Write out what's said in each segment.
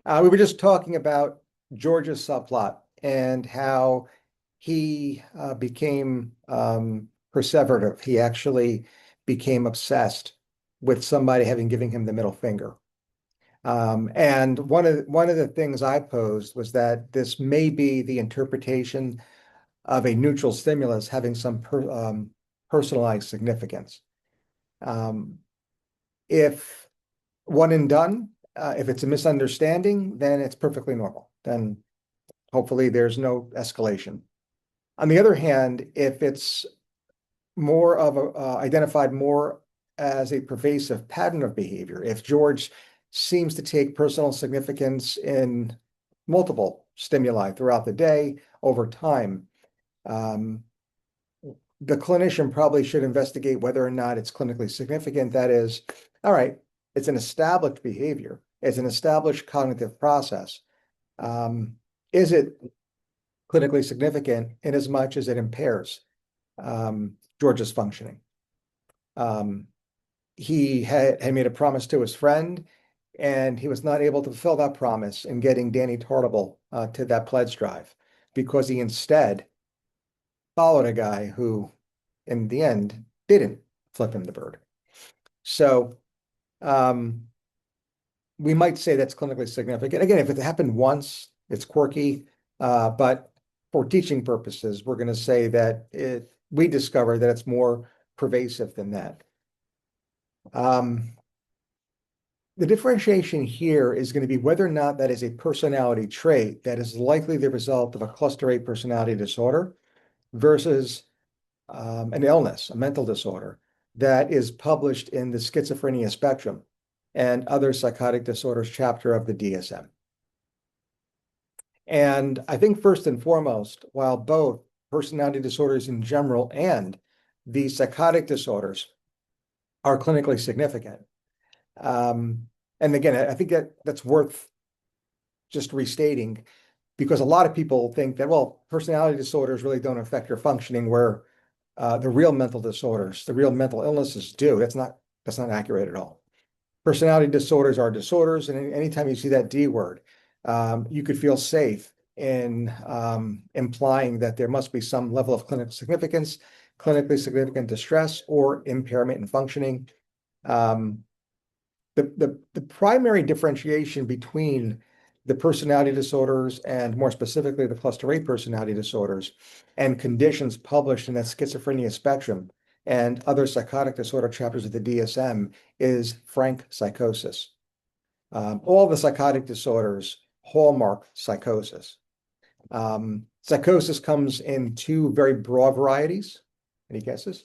We were just talking about George's subplot and how he became perseverative. He actually became obsessed with somebody having given him the middle finger. And one of the things I posed was that this may be the interpretation of a neutral stimulus having some personalized significance. Um, if one and done, if it's a misunderstanding, then it's perfectly normal. Then hopefully there's no escalation. On the other hand, if it's more of a identified more as a pervasive pattern of behavior, if George seems to take personal significance in multiple stimuli throughout the day over time, um, the clinician probably should investigate whether or not it's clinically significant. That is, all right, it's an established behavior, it's an established cognitive process. Um, is it clinically significant in as much as it impairs George's functioning? Um, he had made a promise to his friend, and he was not able to fulfill that promise in getting Danny Tartable to that pledge drive because he instead followed a guy who, in the end, didn't flip him the bird. So um, we might say that's clinically significant. Again, if it happened once, it's quirky, but for teaching purposes, we're going to say that we discovered that it's more pervasive than that. The differentiation here is going to be whether or not that is a personality trait that is likely the result of a cluster A personality disorder versus an illness, a mental disorder that is published in the schizophrenia spectrum and other psychotic disorders chapter of the DSM. And I think first and foremost, while both personality disorders in general and the psychotic disorders are clinically significant, and again, I think that's worth just restating because a lot of people think that, well, personality disorders really don't affect your functioning where the real mental disorders, the real mental illnesses do. That's not accurate at all. Personality disorders are disorders, and anytime you see that D word, you could feel safe in implying that there must be some level of clinical significance, clinically significant distress, or impairment in functioning. Um, the primary differentiation between the personality disorders and more specifically the cluster A personality disorders and conditions published in that schizophrenia spectrum and other psychotic disorder chapters of the DSM is frank psychosis. All the psychotic disorders hallmark psychosis. Psychosis comes in two very broad varieties. Any guesses?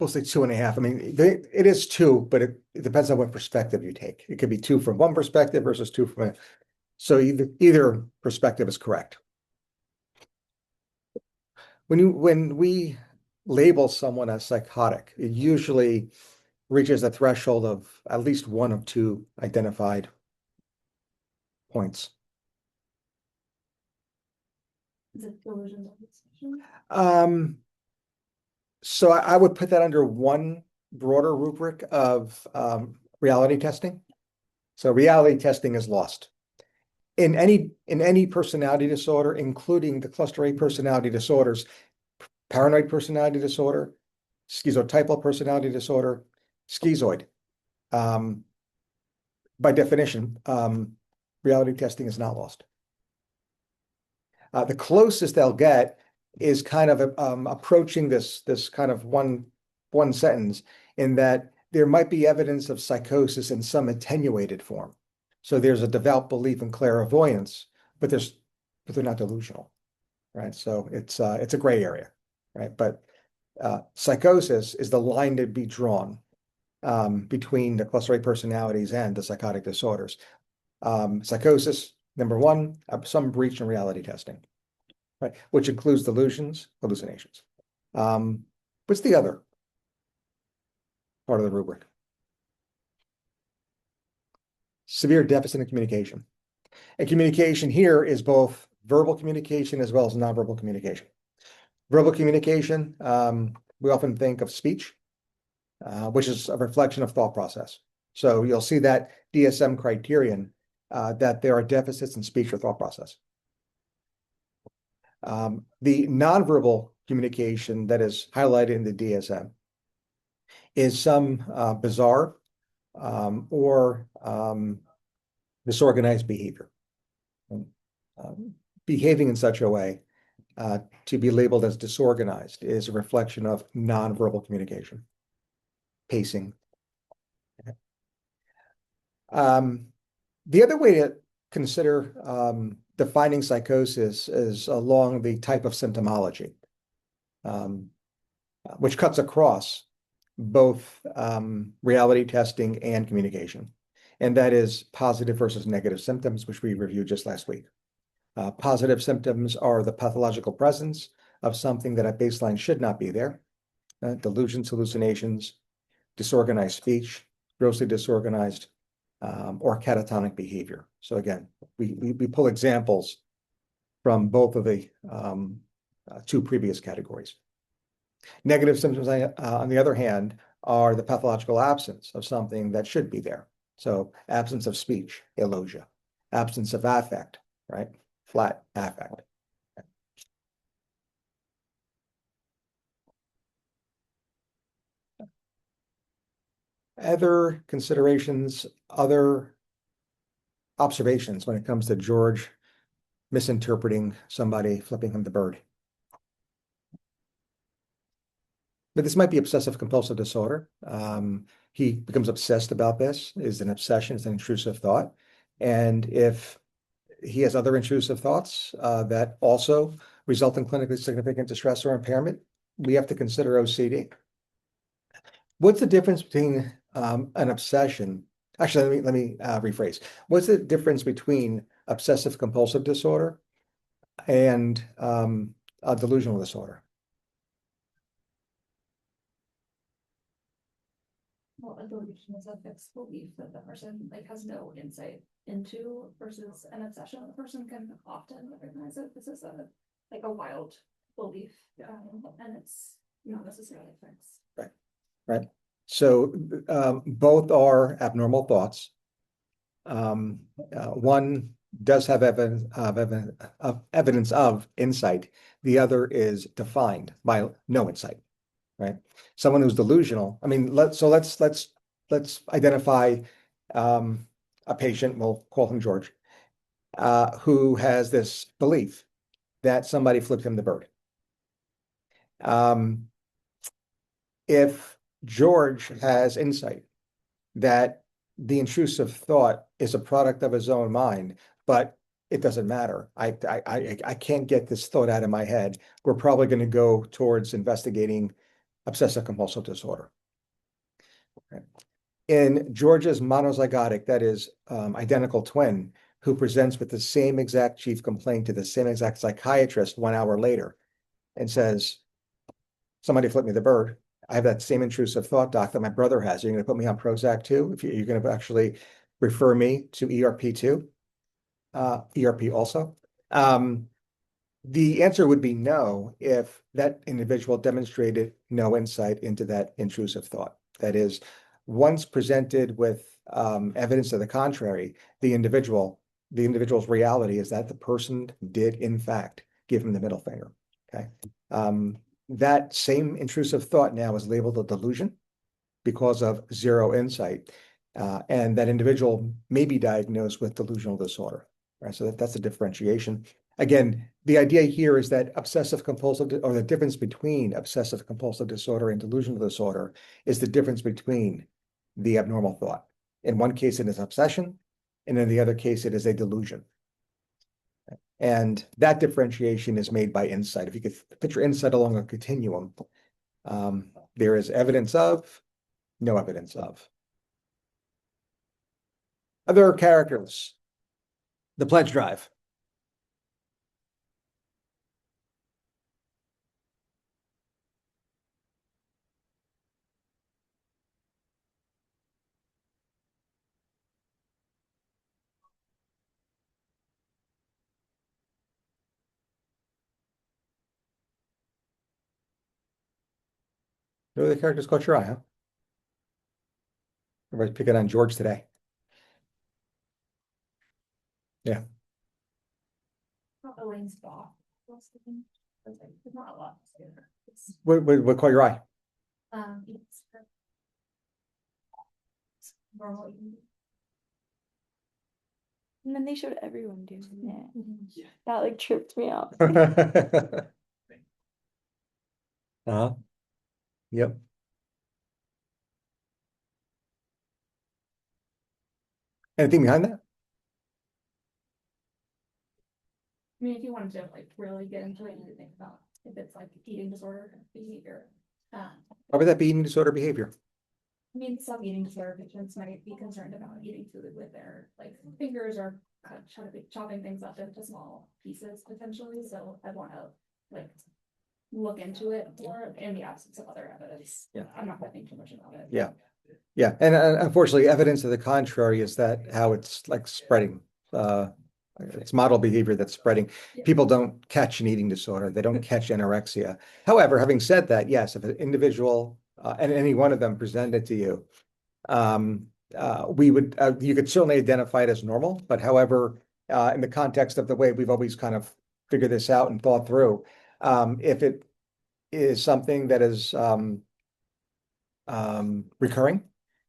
We'll say two and a half. I mean, it is two, but it depends on what perspective you take. It could be two from one perspective versus two from a. So either perspective is correct. When we label someone as psychotic, it usually reaches a threshold of at least one of two identified points. Is it delusional discussion? So I would put that under one broader rubric of reality testing. So reality testing is lost. In any personality disorder, including the cluster A personality disorders, paranoid personality disorder, schizotypal personality disorder, schizoid. By definition, reality testing is not lost. The closest they'll get is kind of approaching this kind of one sentence in that there might be evidence of psychosis in some attenuated form. So there's a devout belief in clairvoyance, but they're not delusional, right? So it's a gray area, right? But psychosis is the line to be drawn between the cluster A personalities and the psychotic disorders. Psychosis, number one, some breach in reality testing, right? Which includes delusions, hallucinations. What's the other part of the rubric? Severe deficit in communication. And communication here is both verbal communication as well as nonverbal communication. Verbal communication, we often think of speech, which is a reflection of thought process. So you'll see that DSM criterion that there are deficits in speech or thought process. The nonverbal communication that is highlighted in the DSM is some bizarre or disorganized behavior. Behaving in such a way to be labeled as disorganized is a reflection of nonverbal communication, pacing. The other way to consider defining psychosis is along the type of symptomology, which cuts across both reality testing and communication. And that is positive versus negative symptoms, which we reviewed just last week. Positive symptoms are the pathological presence of something that at baseline should not be there. Delusions, hallucinations, disorganized speech, grossly disorganized, or catatonic behavior. So again, we pull examples from both of the two previous categories. Negative symptoms, on the other hand, are the pathological absence of something that should be there. So absence of speech, alogia, absence of affect, right? Flat affect. Other considerations, other observations when it comes to George misinterpreting somebody, flipping him the bird. But this might be obsessive compulsive disorder. He becomes obsessed about this, is an obsession, it's an intrusive thought. And if he has other intrusive thoughts that also result in clinically significant distress or impairment, we have to consider OCD. What's the difference between an obsession? Actually, let me rephrase. What's the difference between obsessive compulsive disorder and a delusional disorder? Well, a delusion is a fixed belief that the person like has no insight into versus an obsession. The person can often recognize that this is a like a wild belief, and it's not necessarily fixed. Right, right. So both are abnormal thoughts. One does have evidence of insight. The other is defined by no insight. Right? Someone who's delusional. I mean, let's identify a patient. We'll call him George, who has this belief that somebody flipped him the bird. If George has insight that the intrusive thought is a product of his own mind, but it doesn't matter. I can't get this thought out of my head. We're probably going to go towards investigating obsessive compulsive disorder. In George's monozygotic, that is identical twin, who presents with the same exact chief complaint to the same exact psychiatrist 1 hour later and says, somebody flipped me the bird. I have that same intrusive thought, doc, that my brother has. Are you going to put me on Prozac too? If you're going to actually refer me to ERP too? ERP also? The answer would be no if that individual demonstrated no insight into that intrusive thought. That is, once presented with evidence to the contrary, the individual's reality is that the person did in fact give him the middle finger. Okay. That same intrusive thought now is labeled a delusion because of zero insight. And that individual may be diagnosed with delusional disorder. Right. So that's a differentiation. Again, the idea here is that obsessive compulsive, or the difference between obsessive compulsive disorder and delusional disorder is the difference between the abnormal thought. In one case, it is obsession, and in the other case, it is a delusion. And that differentiation is made by insight. If you could picture insight along a continuum, there is evidence of, no evidence of. Other characters, the pledge drive. No other characters caught your eye, huh? Everybody's picking on George today. Yeah. Elaine's dog. There's not a lot. It's, What caught your eye? it's normal. And then they showed everyone doing it. Yeah. That like tripped me out. Uh-huh. Yep. Anything behind that? I mean, if you wanted to like really get into it, you could think about if it's like eating disorder behavior. Um, Why would that be eating disorder behavior? I mean, some eating disorder patients might be concerned about eating food with their like fingers or chopping things up into small pieces potentially. So I want to like look into it more in the absence of other evidence. Yeah. I'm not thinking too much about it. Yeah. Yeah. And unfortunately, evidence to the contrary is that how it's like spreading. Uh, it's model behavior that's spreading. Yeah. People don't catch an eating disorder. They don't catch anorexia. However, having said that, yes, if an individual and any one of them presented to you, we would you could certainly identify it as normal. But however, in the context of the way we've always kind of figured this out and thought through, if it is something that is recurring,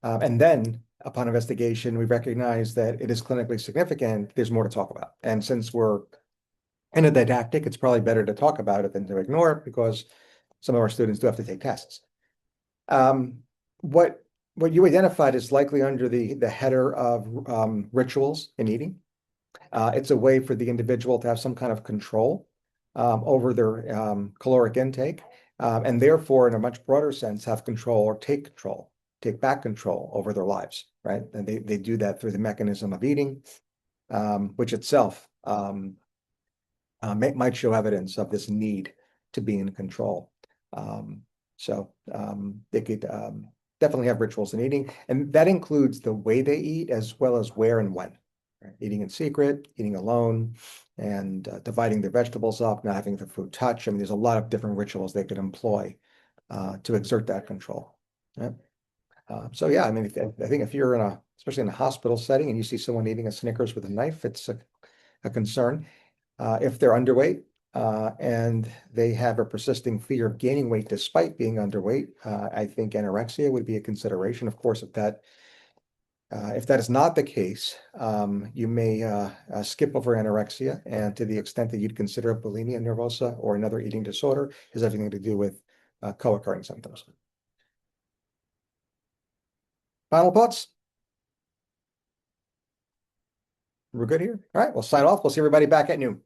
and then upon investigation, we recognize that it is clinically significant, there's more to talk about. And since we're in a didactic, it's probably better to talk about it than to ignore it because some of our students do have to take tests. Um, what what you identified is likely under the header of rituals in eating. It's a way for the individual to have some kind of control over their caloric intake, and therefore, in a much broader sense, have control or take back control over their lives, right? And they do that through the mechanism of eating, which itself might show evidence of this need to be in control. They could definitely have rituals in eating, and that includes the way they eat as well as where and when. Right? Eating in secret, eating alone, and dividing their vegetables up, not having the food touch. I mean, there's a lot of different rituals they could employ to exert that control. Right? So yeah, I mean, I think if you're especially in a hospital setting, and you see someone eating a Snickers with a knife, it's a concern. If they're underweight and they have a persisting fear of gaining weight despite being underweight, I think anorexia would be a consideration. Of course, if that is not the case, you may skip over anorexia, and to the extent that you'd consider bulimia nervosa or another eating disorder, has everything to do with co-occurring symptoms. Final thoughts? We're good here. All right, we'll sign off. We'll see everybody back at noon.